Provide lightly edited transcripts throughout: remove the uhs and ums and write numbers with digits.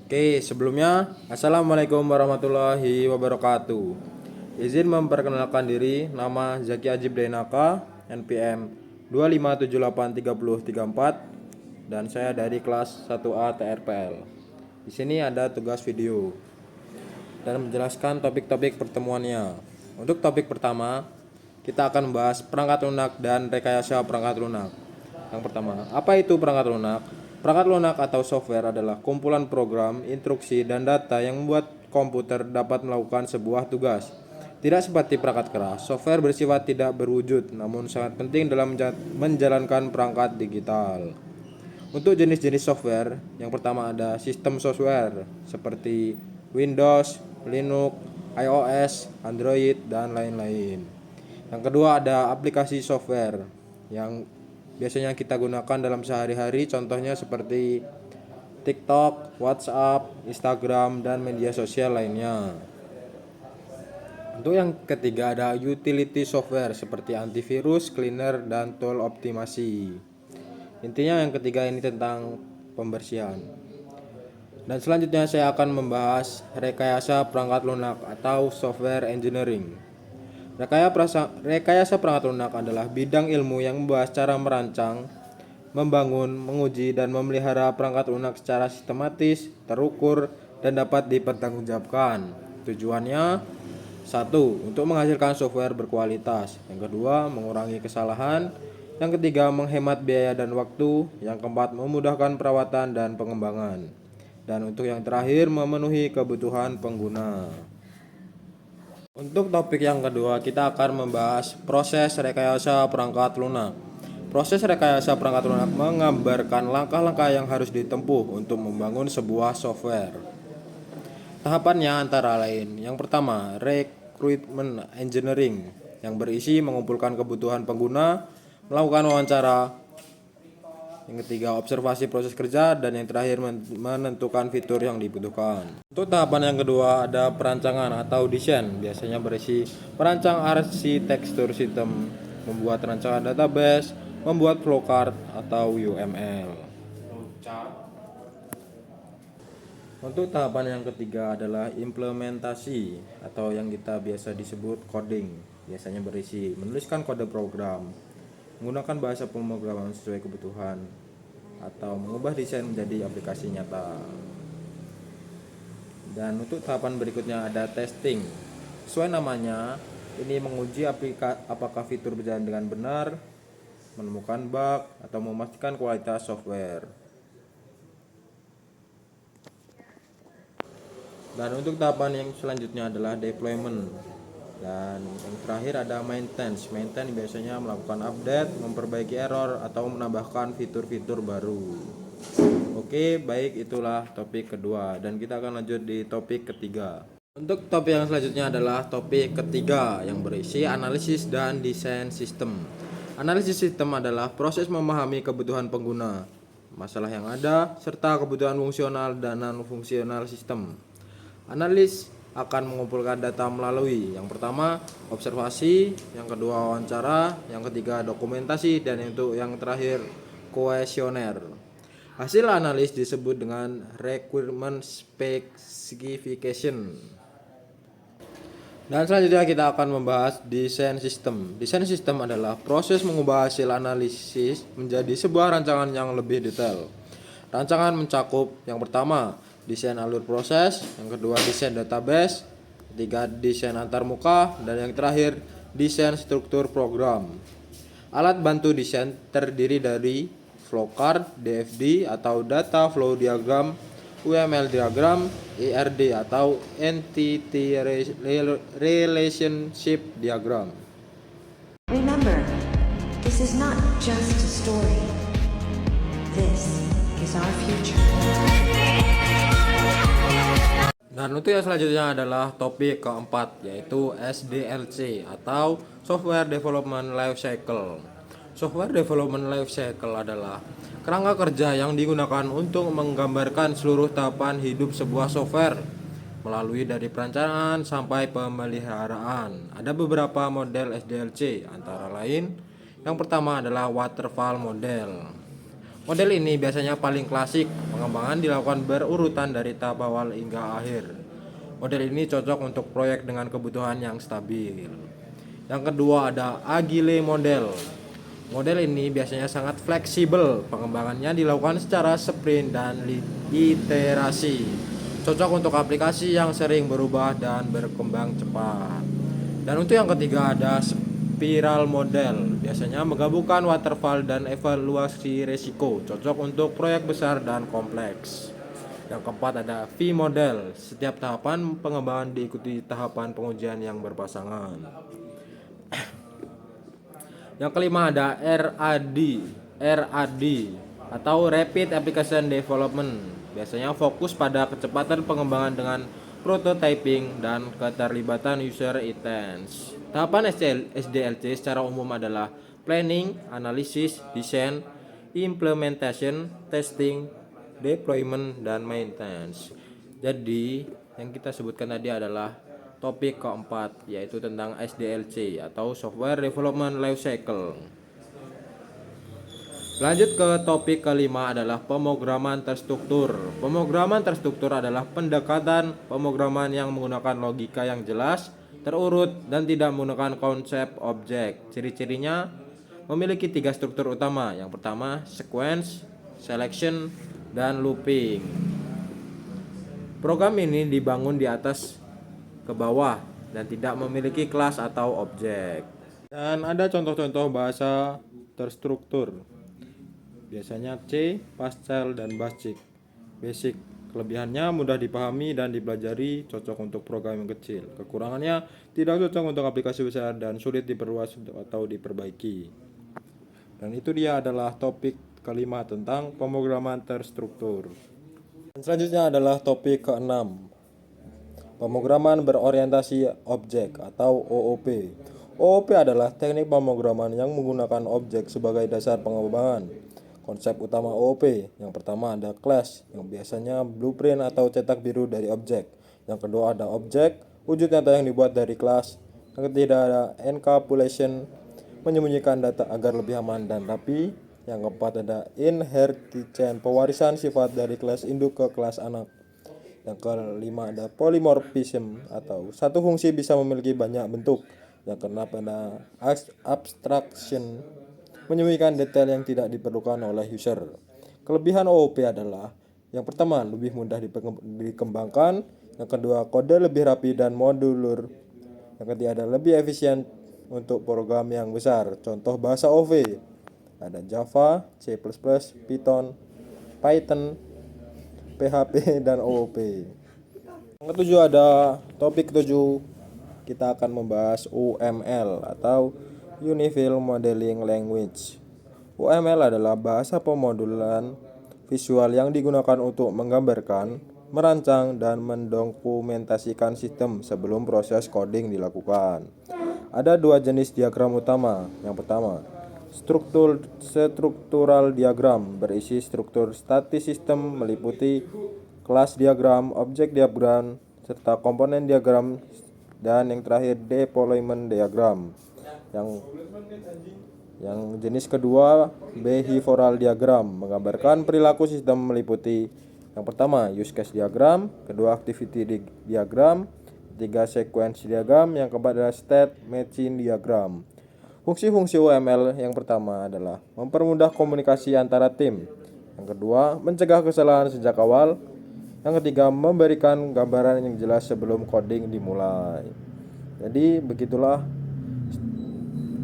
Oke, sebelumnya Assalamualaikum warahmatullahi wabarakatuh. Izin memperkenalkan diri, nama Zaki Ajib Dainaka, NPM 2578334 dan saya dari kelas 1A TRPL. Di sini ada tugas video dan menjelaskan topik-topik pertemuannya. Untuk topik pertama, kita akan membahas perangkat lunak dan rekayasa perangkat lunak. Yang pertama, apa itu perangkat lunak? Perangkat lunak atau software adalah kumpulan program, instruksi, dan data yang membuat komputer dapat melakukan sebuah tugas. Tidak seperti perangkat keras, software bersifat tidak berwujud, namun sangat penting dalam menjalankan perangkat digital. Untuk jenis-jenis software, yang pertama ada sistem software seperti Windows, Linux, iOS, Android, dan lain-lain. Yang kedua ada aplikasi software yang biasanya kita gunakan dalam sehari-hari, contohnya seperti TikTok, WhatsApp, Instagram, dan media sosial lainnya. Untuk yang ketiga ada utility software seperti antivirus, cleaner, dan tool optimasi. Intinya yang ketiga ini tentang pembersihan. Dan selanjutnya saya akan membahas rekayasa perangkat lunak atau software engineering. Rekayasa perangkat lunak adalah bidang ilmu yang membahas cara merancang, membangun, menguji, dan memelihara perangkat lunak secara sistematis, terukur, dan dapat dipertanggungjawabkan. Tujuannya satu, untuk menghasilkan software berkualitas. Yang kedua, mengurangi kesalahan. Yang ketiga, menghemat biaya dan waktu. Yang keempat, memudahkan perawatan dan pengembangan. Dan untuk yang terakhir, memenuhi kebutuhan pengguna. Untuk topik yang kedua, kita akan membahas proses rekayasa perangkat lunak. Proses rekayasa perangkat lunak menggambarkan langkah-langkah yang harus ditempuh untuk membangun sebuah software. Tahapannya antara lain, yang pertama, recruitment engineering, yang berisi mengumpulkan kebutuhan pengguna, melakukan wawancara. Yang ketiga, observasi proses kerja, dan yang terakhir menentukan fitur yang dibutuhkan. Untuk tahapan yang kedua ada perancangan atau desain, biasanya berisi merancang arsitektur sistem, membuat rancangan database, membuat flowchart atau UML. Untuk tahapan yang ketiga adalah implementasi atau yang kita biasa disebut coding. Biasanya berisi menuliskan kode program, menggunakan bahasa pemrograman sesuai kebutuhan, atau mengubah desain menjadi aplikasi nyata. Dan untuk tahapan berikutnya ada testing. Sesuai namanya, ini menguji apakah fitur berjalan dengan benar, menemukan bug, atau memastikan kualitas software. Dan untuk tahapan yang selanjutnya adalah deployment. Dan yang terakhir ada maintenance. Maintenance biasanya melakukan update, memperbaiki error, atau menambahkan fitur-fitur baru. Oke, baik, itulah topik kedua. Dan kita akan lanjut di topik ketiga. Untuk topik yang selanjutnya adalah topik ketiga yang berisi analisis dan desain sistem. Analisis sistem adalah proses memahami kebutuhan pengguna, masalah yang ada, serta kebutuhan fungsional dan non-fungsional sistem. Analis akan mengumpulkan data melalui yang pertama observasi, yang kedua wawancara, yang ketiga dokumentasi, dan yang terakhir kuesioner. Hasil analis disebut dengan requirement specification. Dan selanjutnya kita akan membahas desain sistem. Desain sistem adalah proses mengubah hasil analisis menjadi sebuah rancangan yang lebih detail. Rancangan mencakup yang pertama desain alur proses, yang kedua desain database, ketiga desain antarmuka, dan yang terakhir desain struktur program. Alat bantu desain terdiri dari flowchart, DFD atau data flow diagram, UML diagram, ERD atau entity relationship diagram. Remember, this is not just a story. This is our future. Dan untuk yang selanjutnya adalah topik keempat, yaitu SDLC atau Software Development Life Cycle. Software Development Life Cycle adalah kerangka kerja yang digunakan untuk menggambarkan seluruh tahapan hidup sebuah software, melalui dari perencanaan sampai pemeliharaan. Ada beberapa model SDLC, antara lain yang pertama adalah waterfall model. Model ini biasanya paling klasik, pengembangan dilakukan berurutan dari tahap awal hingga akhir. Model ini cocok untuk proyek dengan kebutuhan yang stabil. Yang kedua ada Agile model. Model ini biasanya sangat fleksibel, pengembangannya dilakukan secara sprint dan iterasi. Cocok untuk aplikasi yang sering berubah dan berkembang cepat. Dan untuk yang ketiga ada spiral model. Biasanya menggabungkan waterfall dan evaluasi resiko. Cocok untuk proyek besar dan kompleks. Yang keempat ada V model. Setiap tahapan pengembangan diikuti tahapan pengujian yang berpasangan. Yang kelima ada RAD atau Rapid Application Development. Biasanya fokus pada kecepatan pengembangan dengan prototyping dan keterlibatan user intents. Tahapan SDLC secara umum adalah planning, analisis, design, implementation, testing, deployment, dan maintenance. Jadi yang kita sebutkan tadi adalah topik keempat, yaitu tentang SDLC atau Software Development Lifecycle. Lanjut ke topik kelima adalah pemrograman terstruktur. Pemrograman terstruktur adalah pendekatan pemrograman yang menggunakan logika yang jelas, terurut, dan tidak menggunakan konsep objek. Ciri-cirinya memiliki 3 struktur utama. Yang pertama, sequence, selection, dan looping. Program ini dibangun di atas ke bawah dan tidak memiliki kelas atau objek. Dan ada contoh-contoh bahasa terstruktur. Biasanya C, Pascal, dan Basic. Basic kelebihannya mudah dipahami dan dipelajari, cocok untuk program yang kecil. Kekurangannya tidak cocok untuk aplikasi besar dan sulit diperluas atau diperbaiki. Dan itu dia adalah topik kelima tentang pemrograman terstruktur. Dan selanjutnya adalah topik keenam, pemrograman berorientasi objek atau OOP. OOP adalah teknik pemrograman yang menggunakan objek sebagai dasar pengembangan. Konsep utama OOP, yang pertama ada class, yang biasanya blueprint atau cetak biru dari objek. Yang kedua ada objek, wujud nyata yang dibuat dari kelas. Yang ketiga ada encapsulation, menyembunyikan data agar lebih aman dan rapi. Yang keempat ada inheritance, pewarisan sifat dari kelas induk ke kelas anak. Yang kelima ada polymorphism, atau satu fungsi bisa memiliki banyak bentuk. Yang keenam ada abstraction, menyembunyikan detail yang tidak diperlukan oleh user. Kelebihan OOP adalah yang pertama lebih mudah dikembangkan, yang kedua kode lebih rapi dan modulur, yang ketiga ada lebih efisien untuk program yang besar. Contoh bahasa OOP ada Java, C++, Python, PHP, dan OOP. Yang ketujuh ada topik 7, kita akan membahas UML atau Unified Modeling Language. UML adalah bahasa pemodulan visual yang digunakan untuk menggambarkan, merancang, dan mendokumentasikan sistem sebelum proses coding dilakukan. Ada 2 jenis diagram utama. Yang pertama, struktural diagram berisi struktur statis sistem meliputi kelas diagram, objek diagram, serta komponen diagram, dan yang terakhir deployment diagram. Yang jenis kedua, behavioral diagram, menggambarkan perilaku sistem meliputi yang pertama use case diagram, kedua activity diagram, ketiga sequence diagram, yang keempat adalah state machine diagram. Fungsi-fungsi UML yang pertama adalah mempermudah komunikasi antara tim, yang kedua mencegah kesalahan sejak awal, yang ketiga memberikan gambaran yang jelas sebelum coding dimulai. Jadi begitulah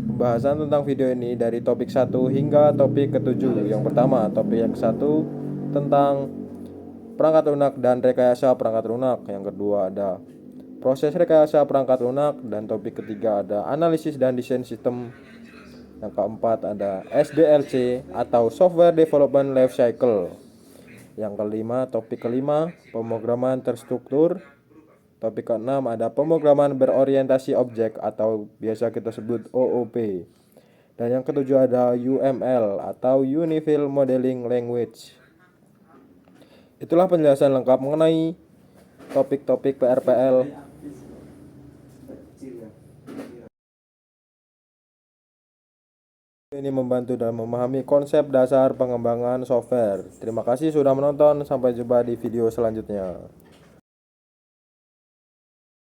pembahasan tentang video ini dari topik 1 hingga topik ke-7. Yang pertama, topik yang ke-1 tentang perangkat lunak dan rekayasa perangkat lunak. Yang kedua ada proses rekayasa perangkat lunak, dan topik ketiga ada analisis dan desain sistem. Yang keempat ada SDLC atau Software Development Lifecycle. Yang kelima, topik kelima, pemrograman terstruktur. Topik ke-6 ada pemrograman berorientasi objek atau biasa kita sebut OOP. Dan yang ke-7 ada UML atau Unified Modeling Language. Itulah penjelasan lengkap mengenai topik-topik PRPL Ini membantu dalam memahami konsep dasar pengembangan software. Terima kasih sudah menonton, sampai jumpa di video selanjutnya.